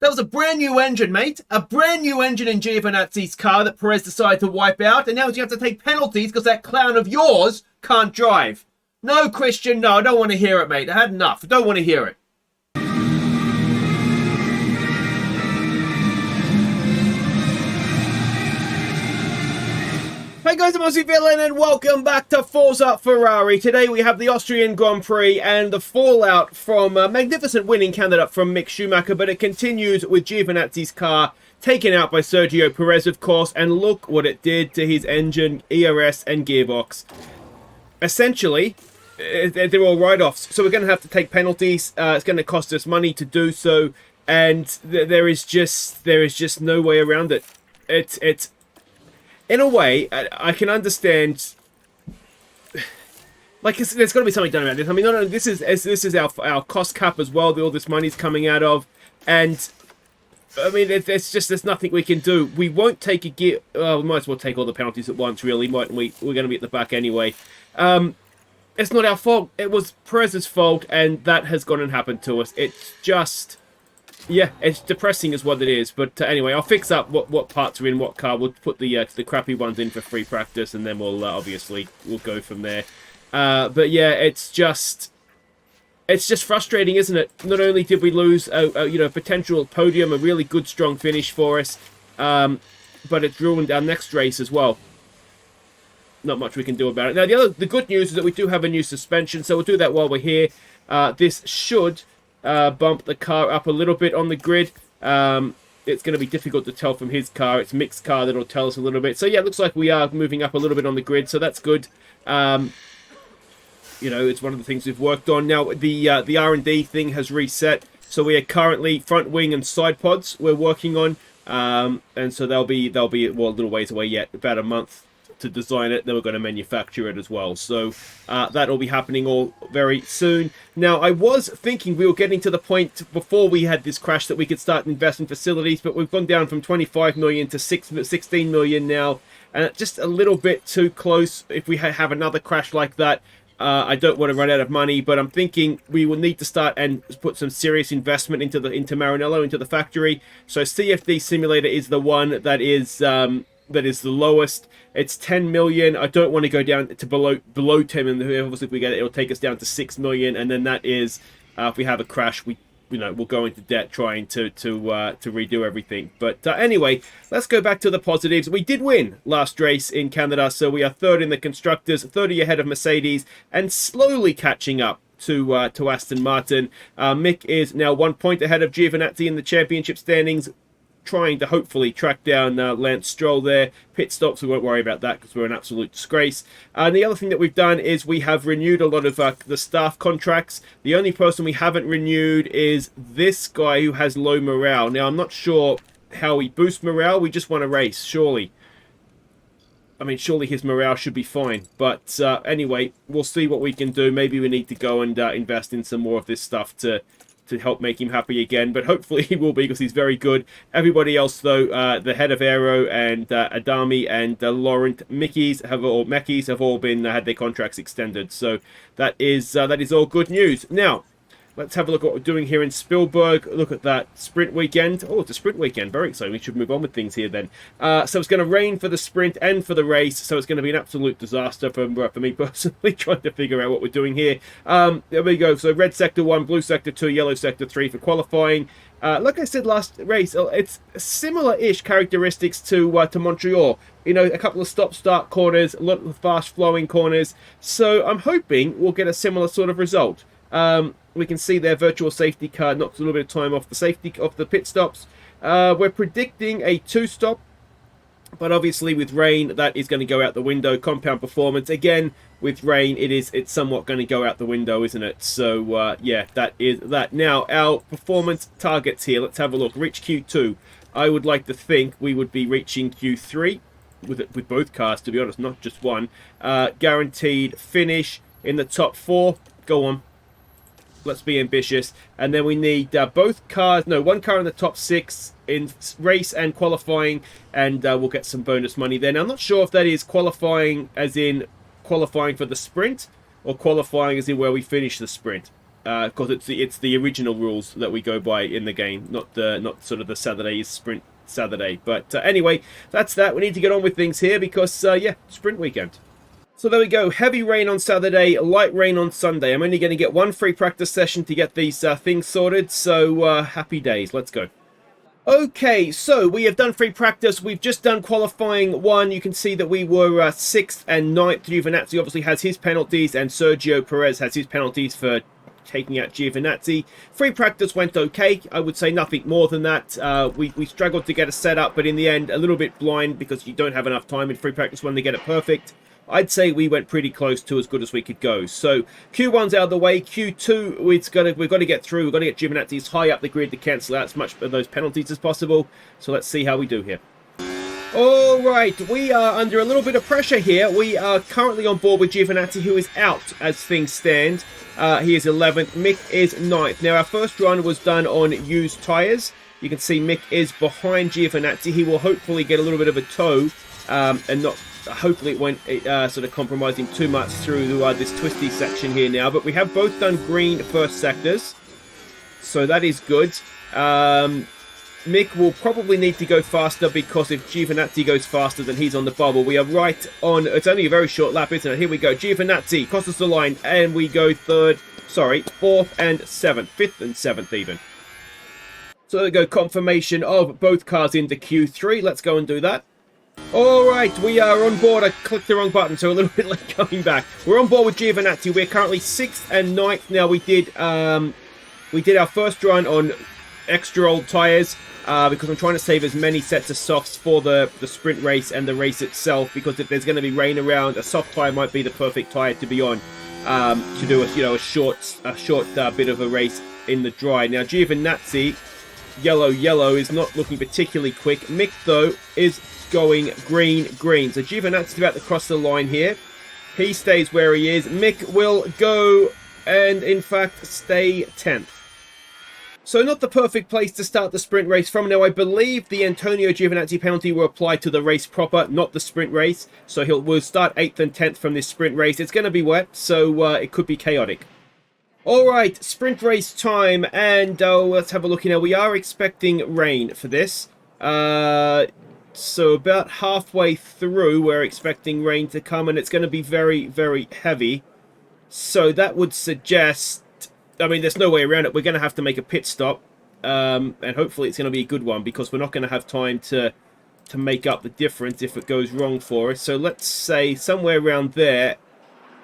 That was a brand new engine, mate. A brand new engine in Giovinazzi's car that Perez decided to wipe out, and now you have to take penalties because that clown of yours can't drive. No, Christian, no, I don't want to hear it, mate. I had enough. I don't want to hear it. Hey guys, I'm Aussie Villain and welcome back to Forza Ferrari. Today we have the Austrian Grand Prix and the fallout from a magnificent winning candidate from Mick Schumacher, but it continues with Giovinazzi's car taken out by Sergio Perez, of course, and look what it did to his engine, ERS and gearbox. Essentially, they're all write-offs, so we're going to have to take penalties. It's going to cost us money to do so, and there is just no way around it. It's in a way, I can understand. Like, there's got to be something done about this. I mean, not only this is our cost cap as well that all this money's coming out of, and I mean, there's nothing we can do. We won't take a gear. We might as well take all the penalties at once, really, mightn't we? We're going to be at the back anyway. It's not our fault. It was Perez's fault, and that has gone and happened to us. It's just. Yeah, it's depressing is what it is. But anyway, I'll fix up what parts are in what car. We'll put the crappy ones in for free practice, and then we'll we'll go from there. But yeah, it's just frustrating, isn't it? Not only did we lose a potential podium, a really good strong finish for us, but it's ruined our next race as well. Not much we can do about it. Now the good news is that we do have a new suspension, so we'll do that while we're here. This should bump the car up a little bit on the grid. It's going to be difficult to tell from his car. It's Mick's car that'll tell us a little bit. So yeah, it looks like we are moving up a little bit on the grid, so that's good. It's one of the things we've worked on. Now the R&D thing has reset, so we are currently front wing and side pods we're working on, and so they'll be a little ways away yet, about a month to design it, then we're going to manufacture it as well. So that'll be happening all very soon. Now, I was thinking we were getting to the point before we had this crash that we could start investing in facilities, but we've gone down from 25 million to 16 million now, and just a little bit too close. If we have another crash like that, I don't want to run out of money, but I'm thinking we will need to start and put some serious investment into Maranello, into the factory. So CFD Simulator is the one that is the lowest. It's 10 million. I don't want to go down to below 10, and obviously if we get it, it'll take us down to 6 million, and then that is if we have a crash, we'll go into debt trying to redo everything. But anyway, let's go back to the positives. We did win last race in Canada, so we are third in the constructors, 30 ahead of Mercedes, and slowly catching up to Aston Martin. Mick is now 1 point ahead of Giovinazzi in the championship standings, trying to hopefully track down Lance Stroll there. Pit stops, we won't worry about that because we're an absolute disgrace. And the other thing that we've done is we have renewed a lot of the staff contracts. The only person we haven't renewed is this guy who has low morale. Now, I'm not sure how we boost morale. We just want to race, surely. I mean, surely his morale should be fine. But anyway, we'll see what we can do. Maybe we need to go and invest in some more of this stuff to help make him happy again, but hopefully he will be because he's very good. Everybody else, though, the head of Aero and Adami and Laurent Mickeys have all been had their contracts extended. So that is all good news. Now, let's have a look at what we're doing here in Spielberg. Look at that sprint weekend. Oh, it's a sprint weekend. Very exciting. We should move on with things here then. So it's going to rain for the sprint and for the race. So it's going to be an absolute disaster for me personally trying to figure out what we're doing here. There we go. So red sector 1, blue sector 2, yellow sector 3 for qualifying. Like I said last race, it's similar-ish characteristics to Montreal. A couple of stop-start corners, a lot of fast-flowing corners. So I'm hoping we'll get a similar sort of result. We can see their virtual safety car knocks a little bit of time off the pit stops. We're predicting a 2-stop, but obviously with rain that is going to go out the window. Compound performance again with rain, it's somewhat going to go out the window, isn't it? So yeah, that is that. Now our performance targets here. Let's have a look. Reach Q2. I would like to think we would be reaching Q3 with both cars, to be honest, not just one. Guaranteed finish in the top 4. Go on. Let's be ambitious. And then we need one car in the top 6 in race and qualifying, and we'll get some bonus money there. Now, I'm not sure if that is qualifying as in qualifying for the sprint or qualifying as in where we finish the sprint. because it's the original rules that we go by in the game, not sort of the Saturday's sprint Saturday. But anyway, that's that. We need to get on with things here because yeah, sprint weekend. So there we go. Heavy rain on Saturday, light rain on Sunday. I'm only going to get one free practice session to get these things sorted. So happy days. Let's go. Okay, so we have done free practice. We've just done qualifying one. You can see that we were 6th and 9th. Giovinazzi obviously has his penalties, and Sergio Perez has his penalties for taking out Giovinazzi. Free practice went okay. I would say nothing more than that. We struggled to get a setup, but in the end, a little bit blind because you don't have enough time in free practice when they get it perfect. I'd say we went pretty close to as good as we could go. So Q1's out of the way. Q2, we've got to get through. We've got to get Giovinazzi as high up the grid to cancel out as much of those penalties as possible. So let's see how we do here. All right, we are under a little bit of pressure here. We are currently on board with Giovinazzi, who is out as things stand. He is 11th. Mick is 9th. Now, our first run was done on used tyres. You can see Mick is behind Giovinazzi. He will hopefully get a little bit of a tow and not... Hopefully it won't sort of compromise him too much through this twisty section here now. But we have both done green first sectors, so that is good. Mick will probably need to go faster because if Giovinazzi goes faster, then he's on the bubble. We are right on... It's only a very short lap, isn't it? Here we go. Giovinazzi crosses the line, and we go 4th and 7th. 5th and 7th even. So there we go. Confirmation of both cars into Q3. Let's go and do that. Alright, we are on board. I clicked the wrong button, so a little bit late coming back. We're on board with Giovinazzi. We're currently 6th and 9th. Now, we did our first run on extra old tyres because I'm trying to save as many sets of softs for the sprint race and the race itself, because if there's going to be rain around, a soft tyre might be the perfect tyre to be on to do a short bit of a race in the dry. Now, Giovinazzi, yellow, is not looking particularly quick. Mick, though, is going green. So Giovinazzi's about to cross the line here. He stays where he is. Mick will go and, in fact, stay 10th. So not the perfect place to start the sprint race from. Now, I believe the Antonio Giovinazzi penalty will apply to the race proper, not the sprint race. So we'll start 8th and 10th from this sprint race. It's going to be wet, so it could be chaotic. Alright, sprint race time, and let's have a look here. We are expecting rain for this. So about halfway through, we're expecting rain to come, and it's going to be very, very heavy. So that would suggest... I mean, there's no way around it. We're going to have to make a pit stop, and hopefully it's going to be a good one, because we're not going to have time to make up the difference if it goes wrong for us. So let's say somewhere around there,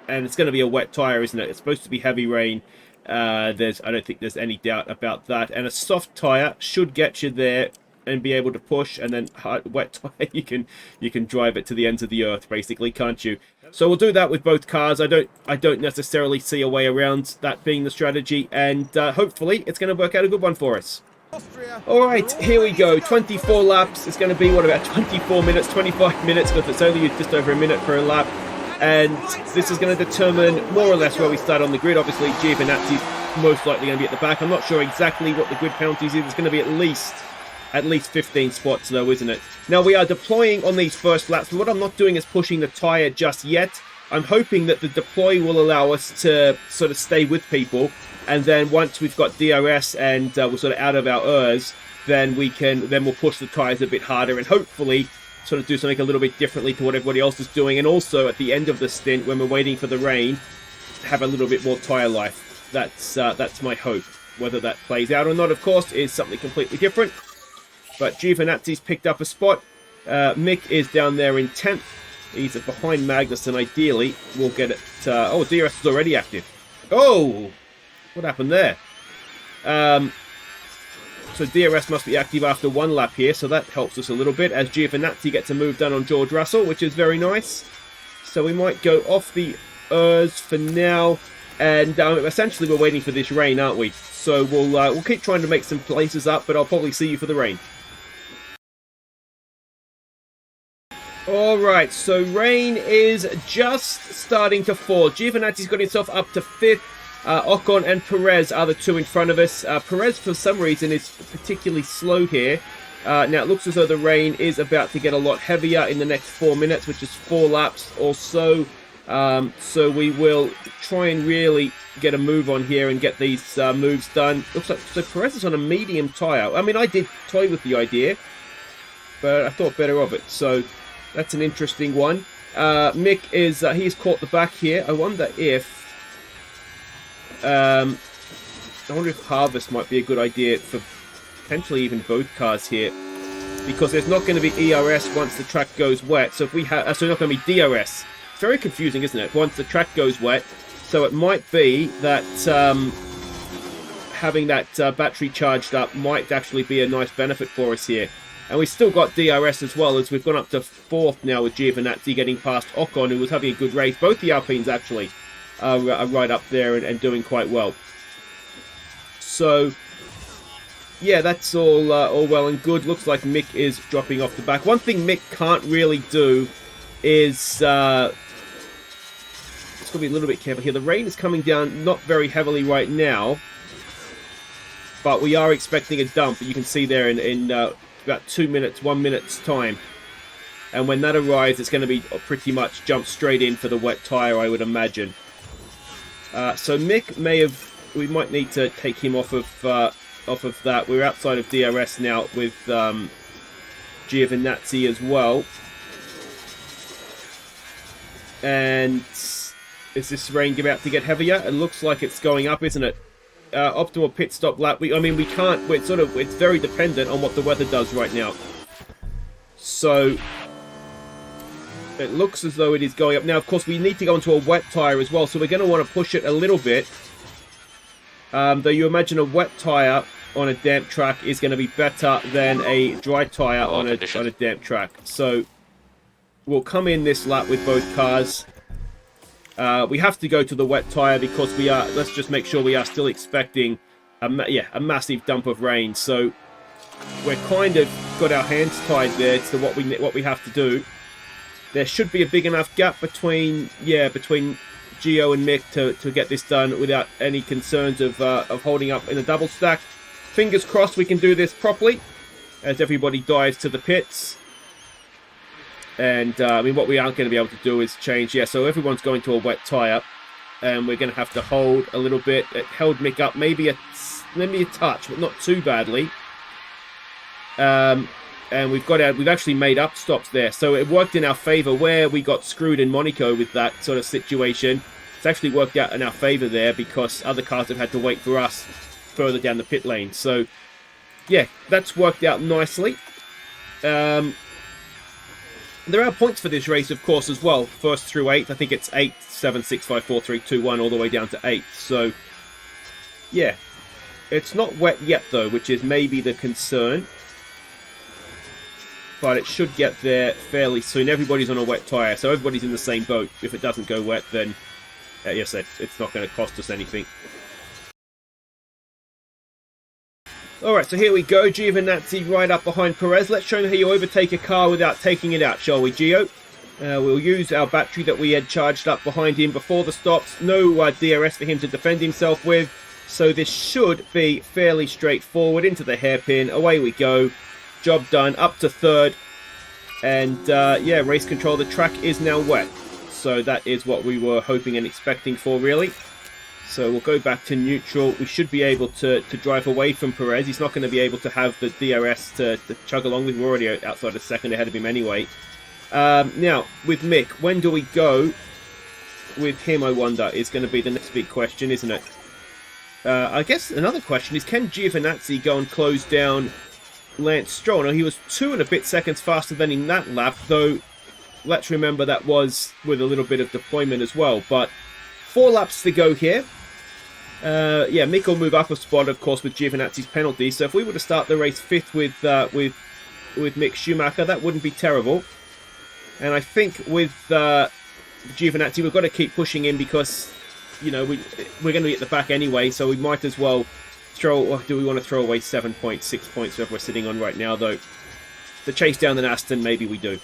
and it's going to be a wet tyre, isn't it? It's supposed to be heavy rain. I don't think there's any doubt about that. And a soft tyre should get you there and be able to push, and then wet tyre, you can drive it to the ends of the earth, basically, can't you? So we'll do that with both cars. I don't necessarily see a way around that being the strategy, and hopefully it's going to work out a good one for us. Alright, here we go. 24 laps. It's going to be, what, about 24 minutes, 25 minutes, because it's only just over a minute per lap. And this is going to determine more or less where we start on the grid. Obviously, Giovinazzi's most likely going to be at the back. I'm not sure exactly what the grid penalties is. It's going to be at least 15 spots, though, isn't it? Now, we are deploying on these first laps, but what I'm not doing is pushing the tyre just yet. I'm hoping that the deploy will allow us to sort of stay with people, and then once we've got DRS and we're sort of out of our ERS, then we'll push the tyres a bit harder and hopefully sort of do something a little bit differently to what everybody else is doing, and also at the end of the stint, when we're waiting for the rain, have a little bit more tyre life. That's my hope. Whether that plays out or not, of course, is something completely different. But Giovinazzi's picked up a spot. Mick is down there in 10th. He's behind Magnussen. Ideally, we'll get it. Oh, DRS is already active. Oh, what happened there? So DRS must be active after one lap here, so that helps us a little bit, as Giovinazzi gets a move done on George Russell, which is very nice. So we might go off the ERS for now, and essentially we're waiting for this rain, aren't we? So we'll keep trying to make some places up, but I'll probably see you for the rain. Alright, so rain is just starting to fall. Giovinazzi's got himself up to 5th. Ocon and Perez are the two in front of us. Perez, for some reason, is particularly slow here. Now, it looks as though the rain is about to get a lot heavier in the next 4 minutes, which is 4 laps or so. So we will try and really get a move on here and get these moves done. Looks like so Perez is on a medium tyre. I mean, I did toy with the idea, but I thought better of it. So that's an interesting one. Mick is he's caught the back here. I wonder if Harvest might be a good idea for potentially even both cars here, because there's not going to be ERS once the track goes wet. So if we have, so not going to be DRS. It's very confusing, isn't it? Once the track goes wet. So it might be that having that battery charged up might actually be a nice benefit for us here. And we've still got DRS as well, as we've gone up to 4th now with Giovinazzi getting past Ocon, who was having a good race. Both the Alpines actually are right up there and doing quite well. So yeah, that's all well and good. Looks like Mick is dropping off the back. One thing Mick can't really do is it's got to be a little bit careful here. The rain is coming down not very heavily right now, but we are expecting a dump. You can see there in about 2 minutes, 1 minute's time. And when that arrives, it's going to be pretty much jump straight in for the wet tyre, I would imagine. So Mick we might need to take him off of that. We're outside of DRS now with Giovinazzi as well. And is this rain about to get heavier? It looks like it's going up, isn't it? Optimal pit stop lap. We can't. It's very dependent on what the weather does right now. So it looks as though it is going up now. Of course, we need to go into a wet tyre as well, so we're going to want to push it a little bit. Though you imagine a wet tyre on a damp track is going to be better than a dry tyre on a damp track. So we'll come in this lap with both cars. We have to go to the wet tyre because we are. Let's just make sure we are still expecting a massive dump of rain. So we're kind of got our hands tied there to what we have to do. There should be a big enough gap between Gio and Mick to get this done without any concerns of holding up in a double stack. Fingers crossed we can do this properly as everybody dives to the pits. And what we aren't going to be able to do is change. Yeah, so everyone's going to a wet tyre, and we're going to have to hold a little bit. It held Mick up maybe a touch, but not too badly. And we've actually made up stops there, so it worked in our favour where we got screwed in Monaco with that sort of situation. It's actually worked out in our favour there because other cars have had to wait for us further down the pit lane. So yeah, that's worked out nicely. There are points for this race, of course, as well. 1st through 8th. I think it's 8, 7, 6, 5, 4, 3, 2, 1, all the way down to 8th. So yeah, it's not wet yet though, which is maybe the concern. But it should get there fairly soon. Everybody's on a wet tyre, so everybody's in the same boat. If it doesn't go wet, then yes, it's not going to cost us anything. Alright, so here we go. Giovinazzi right up behind Perez. Let's show him how you overtake a car without taking it out, shall we, Gio? We'll use our battery that we had charged up behind him before the stops. No DRS for him to defend himself with. So this should be fairly straightforward. Into the hairpin. Away we go. Job done, up to 3rd, and yeah, race control. The track is now wet, so that is what we were hoping and expecting for, really. So we'll go back to neutral. We should be able to drive away from Perez. He's not going to be able to have the DRS to chug along with. We're already outside a second ahead of him anyway. Now, with Mick, when do we go with him, I wonder, is going to be the next big question, isn't it? I guess another question is, can Giovinazzi go and close down Lance Stroll? Now, he was 2 and a bit seconds faster than in that lap, though let's remember that was with a little bit of deployment as well. But 4 laps to go here. Yeah, Mick will move up a spot, of course, with Giovinazzi's penalty. So if we were to start the race 5th with Mick Schumacher, that wouldn't be terrible. And I think with Giovinazzi, we've got to keep pushing him because, you know, we're going to be at the back anyway, so we might as well throw. Or do we want to throw away 7 points, 6 points, whatever we're sitting on right now, though? To chase down the Aston, maybe we do.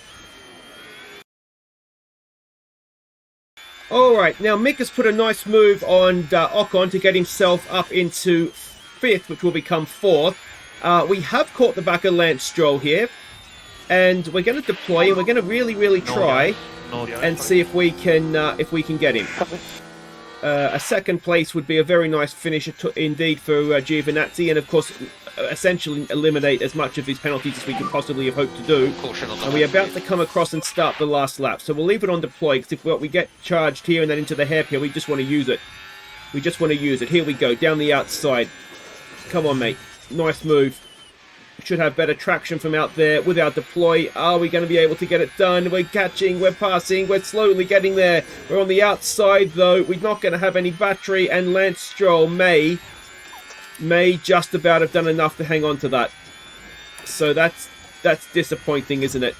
Alright, now Mick has put a nice move on Ocon to get himself up into 5th, which will become 4th. We have caught the back of Lance Stroll here, and we're going to deploy and we're going to really try and see if we can get him. A second place would be a very nice finish indeed for Giovinazzi, and of course essentially eliminate as much of these penalties as we could possibly have hoped to do. And we're about to come across and start the last lap, so we'll leave it on deploy, because if we get charged here and then into the hairpin, we just want to use it. We just want to use it. Here we go, down the outside. Come on, mate. Nice move. Should have better traction from out there with our deploy. Are we going to be able to get it done? We're catching, we're passing, we're slowly getting there. We're on the outside though. We're not going to have any battery, and Lance Stroll may just about have done enough to hang on to that. So that's disappointing, isn't it?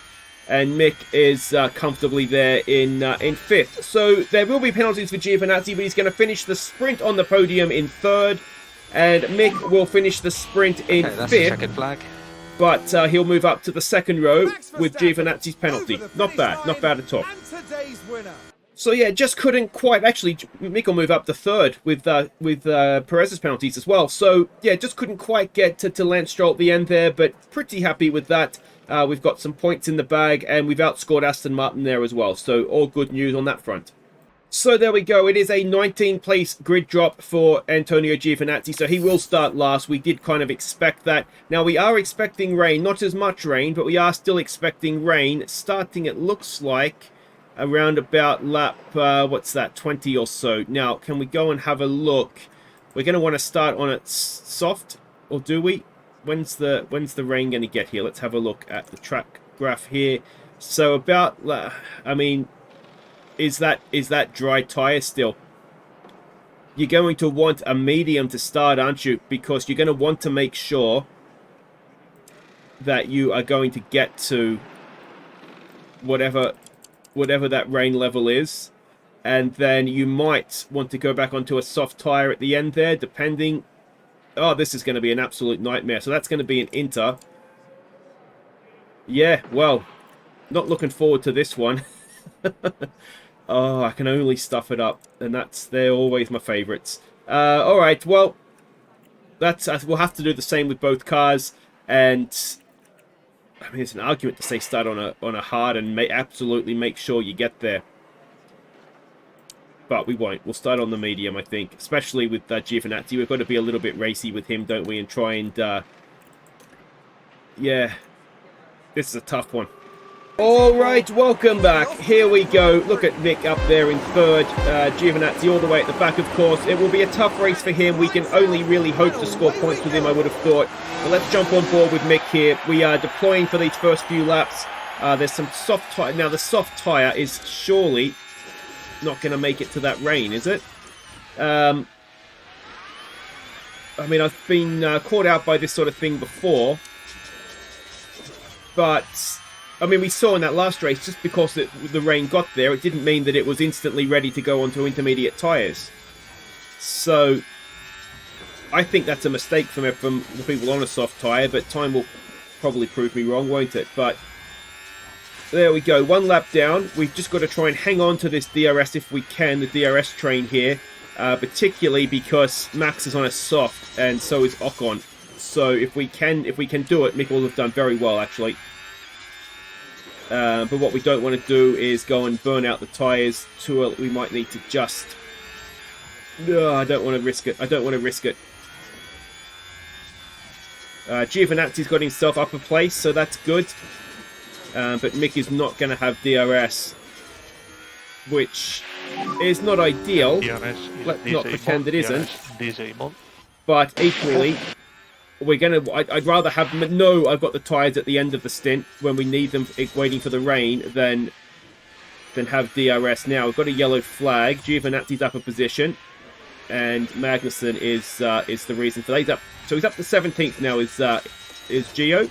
And Mick is comfortably there in 5th. So there will be penalties for Giovinazzi, but he's going to finish the sprint on the podium in 3rd. And Mick will finish the sprint in 5th, flag. but he'll move up to the 2nd row with Giovinazzi's penalty. Not bad at all. So yeah, just couldn't quite. Actually, Mick will move up to 3rd with Perez's penalties as well. So yeah, just couldn't quite get to Lance Stroll at the end there, but pretty happy with that. We've got some points in the bag, and we've outscored Aston Martin there as well. So all good news on that front. So there we go. It is a 19-place grid drop for Antonio Giovinazzi, so he will start last. We did kind of expect that. Now, we are expecting rain. Not as much rain, but we are still expecting rain. Starting, it looks like, around about lap, 20 or so. Now, can we go and have a look? We're going to want to start on it soft, or do we? When's the rain going to get here? Let's have a look at the track graph here. So about, I mean... Is that dry tyre still? You're going to want a medium to start, aren't you? Because you're going to want to make sure that you are going to get to whatever that rain level is. And then you might want to go back onto a soft tyre at the end there, depending... Oh, this is going to be an absolute nightmare. So that's going to be an inter. Yeah, well, not looking forward to this one. Oh, I can only stuff it up, and they're always my favourites. All right, well, we'll have to do the same with both cars, and I mean, it's an argument to say start on a hard and absolutely make sure you get there, but we won't. We'll start on the medium, I think, especially with Giovinazzi. We've got to be a little bit racy with him, don't we, and try and yeah, this is a tough one. Alright, welcome back. Here we go. Look at Mick up there in 3rd. Giovinazzi all the way at the back, of course. It will be a tough race for him. We can only really hope to score points with him, I would have thought. But let's jump on board with Mick here. We are deploying for these first few laps. There's some soft tyre. Now, the soft tyre is surely not going to make it to that rain, is it? I mean, I've been caught out by this sort of thing before. But... I mean, we saw in that last race, just because the rain got there, it didn't mean that it was instantly ready to go onto intermediate tyres. So, I think that's a mistake from the people on a soft tyre, but time will probably prove me wrong, won't it? But, there we go, 1 lap down. We've just got to try and hang on to this DRS if we can, the DRS train here, particularly because Max is on a soft, and so is Ocon. So, if we can do it, Mick will have done very well, actually. But what we don't want to do is go and burn out the tyres too early. We might need to just... No, I don't want to risk it. Giovinazzi's got himself up a place, so that's good. But Mick is not going to have DRS, which is not ideal. Let's not pretend it isn't. But equally... I'd rather have... No, I've got the tyres at the end of the stint when we need them waiting for the rain than have DRS now. We've got a yellow flag. Giovinazzi's up a position. And Magnussen is the reason for that. He's up to 17th now is Gio.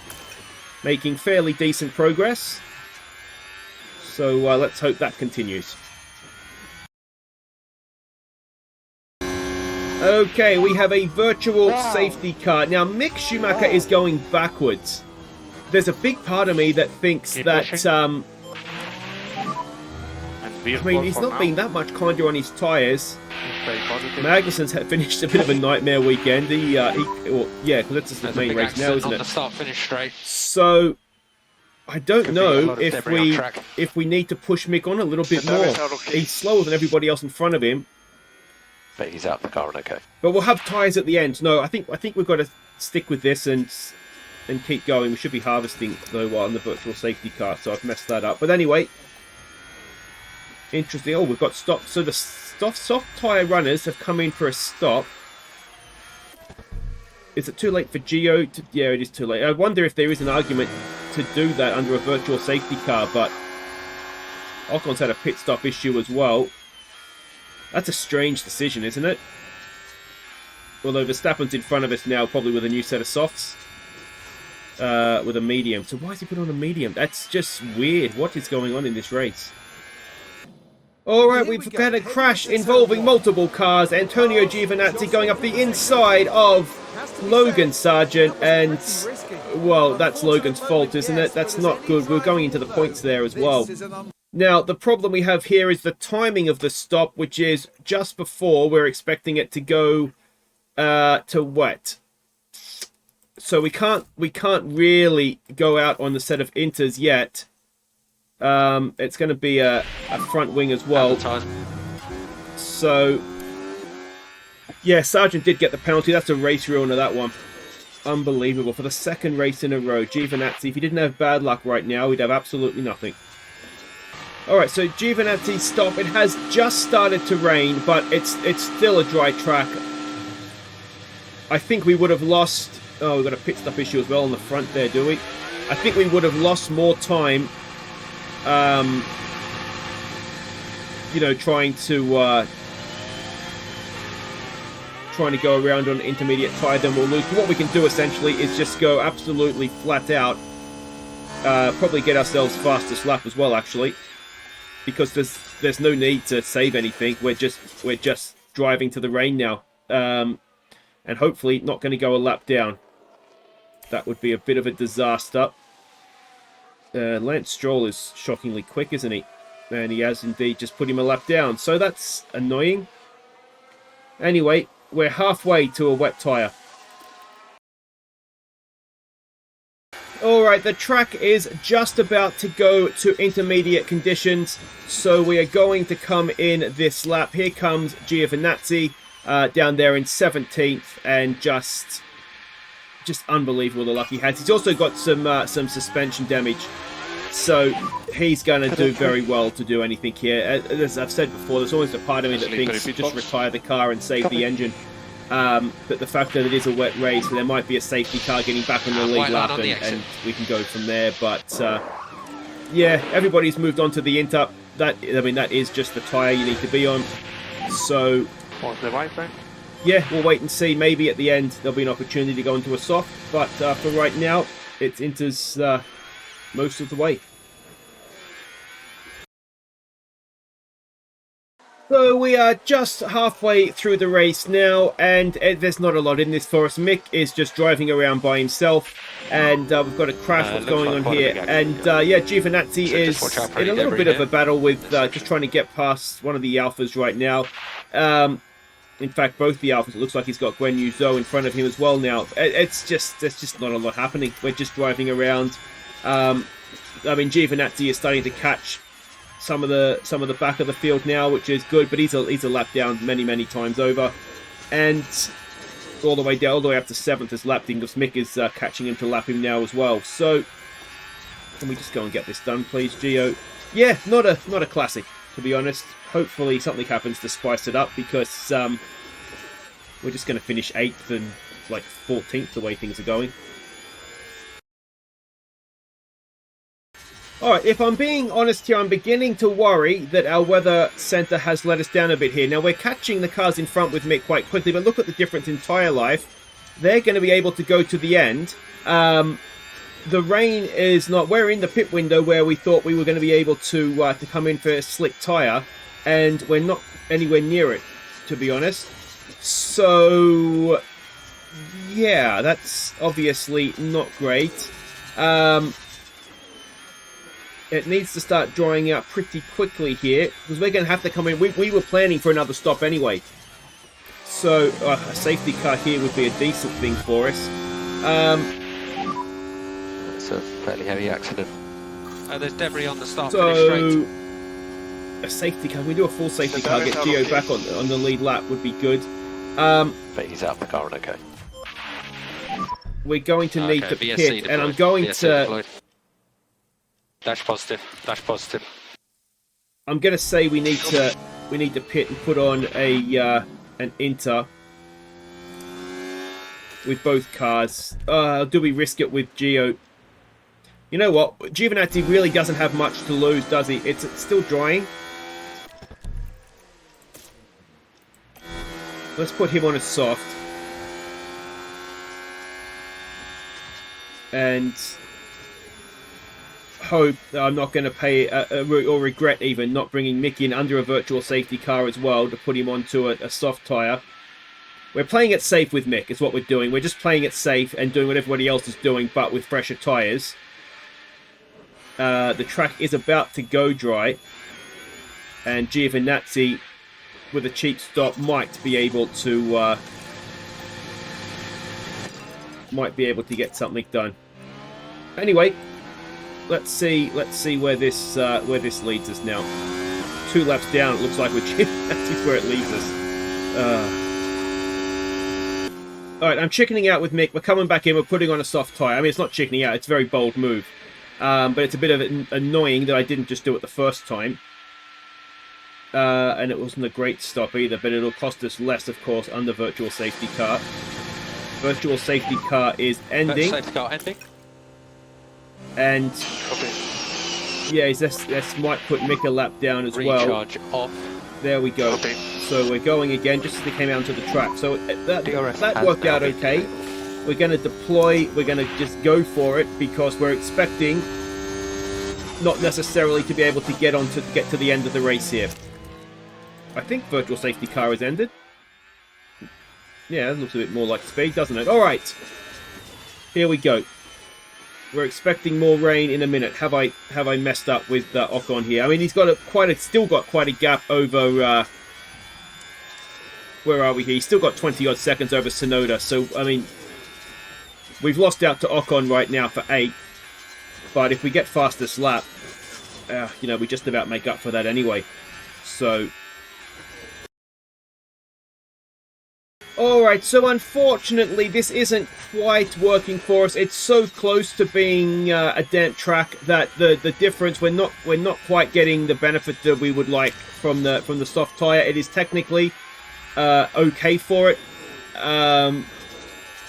Making fairly decent progress. So let's hope that continues. Okay, we have a virtual safety car. Now, Mick Schumacher is going backwards. There's a big part of me that thinks that... I mean, he's not been that much kinder on his tyres. Magnussen's finished a bit of a nightmare weekend. Yeah, because that's just the main race now, isn't it? Start-finish straight. So, I don't know if we need to push Mick on a little bit more. He's slower than everybody else in front of him. but he's out of the car and okay. But we'll have tyres at the end. No, I think we've got to stick with this and keep going. We should be harvesting though on the virtual safety car, so I've messed that up. But anyway, interesting. Oh, we've got stopped. So the soft tyre runners have come in for a stop. Is it too late for Gio? Yeah, it is too late. I wonder if there is an argument to do that under a virtual safety car, but Ocon's had a pit stop issue as well. That's a strange decision, isn't it? Although Verstappen's in front of us now, probably with a new set of softs. With a medium. So why is he put on a medium? That's just weird. What is going on in this race? Alright, we've had a crash involving multiple cars. Antonio Giovinazzi going up the inside of Logan Sargent, and, well, that's Logan's fault, isn't it? That's not good. We're going into the points there as well. Now, the problem we have here is the timing of the stop, which is just before we're expecting it to go to wet. So we can't really go out on the set of inters yet. It's going to be a front wing as well. So, yeah, Sargent did get the penalty. That's a race ruiner, that one. Unbelievable. For the second race in a row, Giovinazzi, if he didn't have bad luck right now, he'd have absolutely nothing. Alright, so Giovinazzi's stop. It has just started to rain, but it's still a dry track. I think we would have lost... Oh, we've got a pit stop issue as well on the front there, do we? I think we would have lost more time, you know, trying to go around on an intermediate tyre than we'll lose. But what we can do, essentially, is just go absolutely flat out. Probably get ourselves fastest lap as well, actually. Because there's no need to save anything. We're just driving to the rain now. And hopefully not going to go a lap down. That would be a bit of a disaster. Lance Stroll is shockingly quick, isn't he? And he has indeed just put him a lap down. So that's annoying. Anyway, we're halfway to a wet tyre. Alright, the track is just about to go to intermediate conditions. So we are going to come in this lap. Here comes Giovinazzi. Down there in 17th, and just unbelievable the luck he has. He's also got some suspension damage, so he's going to do very well to do anything here. As I've said before, there's always a part of me that thinks just retire the car and save the engine. But the fact that it is a wet race, there might be a safety car getting back on the lead lap, and we can go from there. But yeah, everybody's moved on to the Inter. That is just the tyre you need to be on. So. What's the right frame? Yeah, we'll wait and see. Maybe at the end there'll be an opportunity to go into a soft, but for right now, it's Inter's most of the way. So we are just halfway through the race now, and there's not a lot in this for us. Mick is just driving around by himself, and we've got a crash. What's going on here? And yeah, Giovinazzi is in a little bit of a battle with just trying to get past one of the Alphas right now. In fact, both the Alphas, it looks like he's got Guan Yu Zhou in front of him as well now. There's just not a lot happening. We're just driving around. I mean, Giovinazzi is starting to catch some of the back of the field now, which is good, but he's a lap down many times over. And all the way up to 7th as lap because Mick is catching him to lap him now as well. So, can we just go and get this done, please, Gio? Yeah, not a classic, to be honest. Hopefully something happens to spice it up, because we're just going to finish 8th and like 14th the way things are going. Alright, if I'm being honest here, I'm beginning to worry that our weather centre has let us down a bit here. Now, we're catching the cars in front with Mick quite quickly, but look at the difference in tyre life. They're going to be able to go to the end. The rain is not... We're in the pit window where we thought we were going to be able to come in for a slick tyre, and we're not anywhere near it, to be honest. So, yeah, that's obviously not great. It needs to start drying out pretty quickly here, because we're going to have to come in. We were planning for another stop anyway. So, a safety car here would be a decent thing for us. It's a fairly heavy accident. There's debris on the start so, finish straight. a safety car. We do a full safety car. Get Gio back on the lead lap would be good. But he's out of the car and okay. We're going to need to VSC pit, deployed. and I'm going VSC to. deployed. Dash positive. Dash positive. I'm going to say we need to pit and put on an inter with both cars. Do we risk it with Gio? You know what? Giovinazzi really doesn't have much to lose, does he? It's still drying. Let's put him on a soft. And hope that I'm not going to pay or regret even not bringing Mick in under a virtual safety car as well to put him onto a soft tyre. We're playing it safe with Mick is what we're doing. We're just playing it safe and doing what everybody else is doing, but with fresher tyres. The track is about to go dry, and Giovinazzi, with a cheap stop, might be able to get something done. Anyway, let's see where this leads us now. 2 laps down, it looks like that's where it leads us. All right, I'm chickening out with Mick. We're coming back in. We're putting on a soft tyre. I mean, it's not chickening out. It's a very bold move. But it's a bit of annoying that I didn't just do it the first time. And it wasn't a great stop either, but it'll cost us less, of course, under virtual safety car. Virtual safety car is ending. Safety car ending. And yeah, this might put Mick a lap down as well. Recharge off. There we go. So we're going again, just as they came out onto the track. So that worked out okay. We're going to deploy. We're going to just go for it because we're expecting not necessarily to be able to get to the end of the race here. I think virtual safety car has ended. Yeah, it looks a bit more like speed, doesn't it? All right, here we go. We're expecting more rain in a minute. Have I messed up with Ocon here? I mean, he's got still got quite a gap over. Where are we here? He's still got 20 odd seconds over Tsunoda. So I mean, we've lost out to Ocon right now for 8. But if we get fastest lap, we just about make up for that anyway. So. Alright, so unfortunately this isn't quite working for us. It's so close to being a damp track that the difference, we're not quite getting the benefit that we would like from the soft tyre. It is technically okay for it.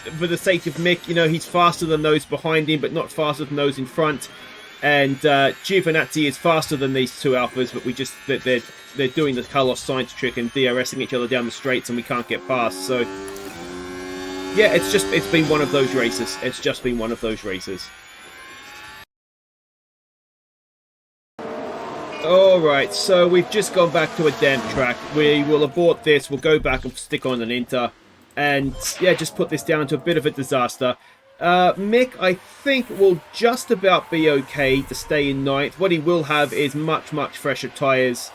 For the sake of Mick, he's faster than those behind him, but not faster than those in front. And Giovinazzi is faster than these 2 Alphas, but they're doing the Carlos Sainz trick and DRSing each other down the straights, and we can't get past. So yeah, it's been one of those races. It's just been one of those races. Alright, so we've just gone back to a damp track. We will abort this, we'll go back and stick on an Inter, and yeah, just put this down to a bit of a disaster. Mick, I think, will just about be okay to stay in 9th. What he will have is much fresher tyres.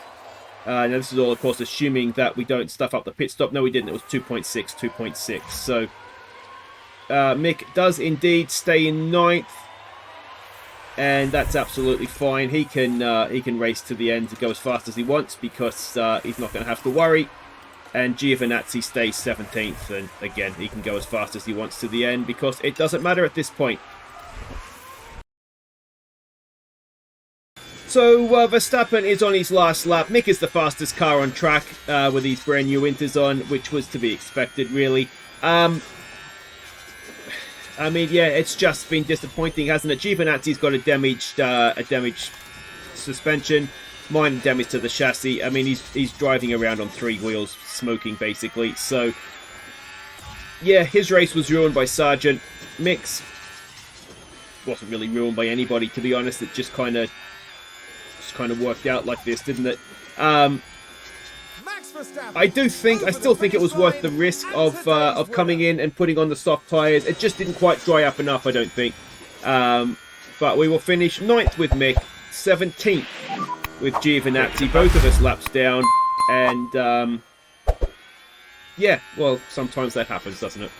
Now this is all, of course, assuming that we don't stuff up the pit stop. No, we didn't. It was 2.6. So Mick does indeed stay in 9th. And that's absolutely fine. He can race to the end to go as fast as he wants because he's not going to have to worry. And Giovinazzi stays 17th, and again, he can go as fast as he wants to the end because it doesn't matter at this point. So Verstappen is on his last lap. Mick is the fastest car on track with these brand new Inters on, which was to be expected, really. I mean, yeah, it's just been disappointing, hasn't it? Giovinazzi's got a damaged suspension. Minor damage to the chassis. I mean, he's driving around on 3 wheels, smoking basically. So, yeah, his race was ruined by Sargent. Mick's wasn't really ruined by anybody, to be honest. It just kind of worked out like this, didn't it? I still think it was worth the risk of coming in and putting on the soft tyres. It just didn't quite dry up enough, I don't think. But we will finish 9th with Mick, 17th. With Giovinazzi, both of us laps down, and yeah, well, sometimes that happens, doesn't it?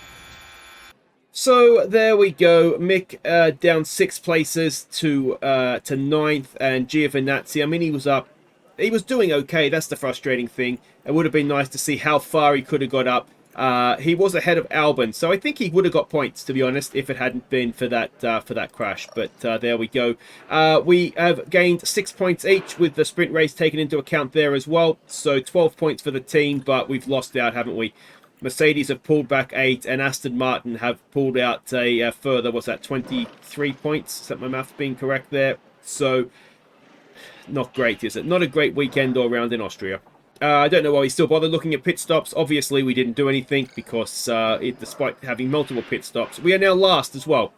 So there we go, Mick down 6 places to 9th, and Giovinazzi, I mean, he was up he was doing okay. That's the frustrating thing. It would have been nice to see how far he could have got up. He was ahead of Albon, so I think he would have got points, to be honest, if it hadn't been for that crash. But there we go. We have gained 6 points each, with the sprint race taken into account there as well. So 12 points for the team, but we've lost out, haven't we? Mercedes have pulled back 8, and Aston Martin have pulled out a further, what's that, 23 points? Is that my math being correct there? So, not great, is it? Not a great weekend all round in Austria. I don't know why we still bothered looking at pit stops. Obviously, we didn't do anything because, despite having multiple pit stops, we are now last as well.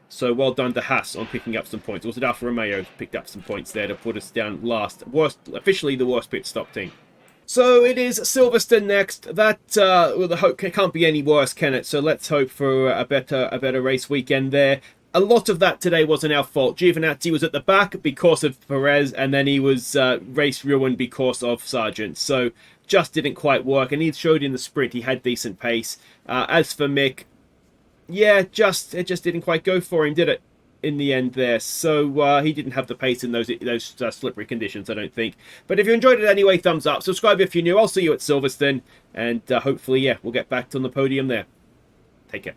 So well done to Haas on picking up some points. Was it Alfa Romeo picked up some points there to put us down last? Officially the worst pit stop team. So it is Silverstone next. That well, the hope can't be any worse, can it? So let's hope for a better race weekend there. A lot of that today wasn't our fault. Giovinazzi was at the back because of Perez, and then he was race ruined because of Sargent. So just didn't quite work, and he showed in the sprint he had decent pace. As for Mick, yeah, it just didn't quite go for him, did it? In the end there, so he didn't have the pace in those slippery conditions, I don't think. But if you enjoyed it anyway, thumbs up, subscribe if you're new. I'll see you at Silverstone, and hopefully, yeah, we'll get back on the podium there. Take care.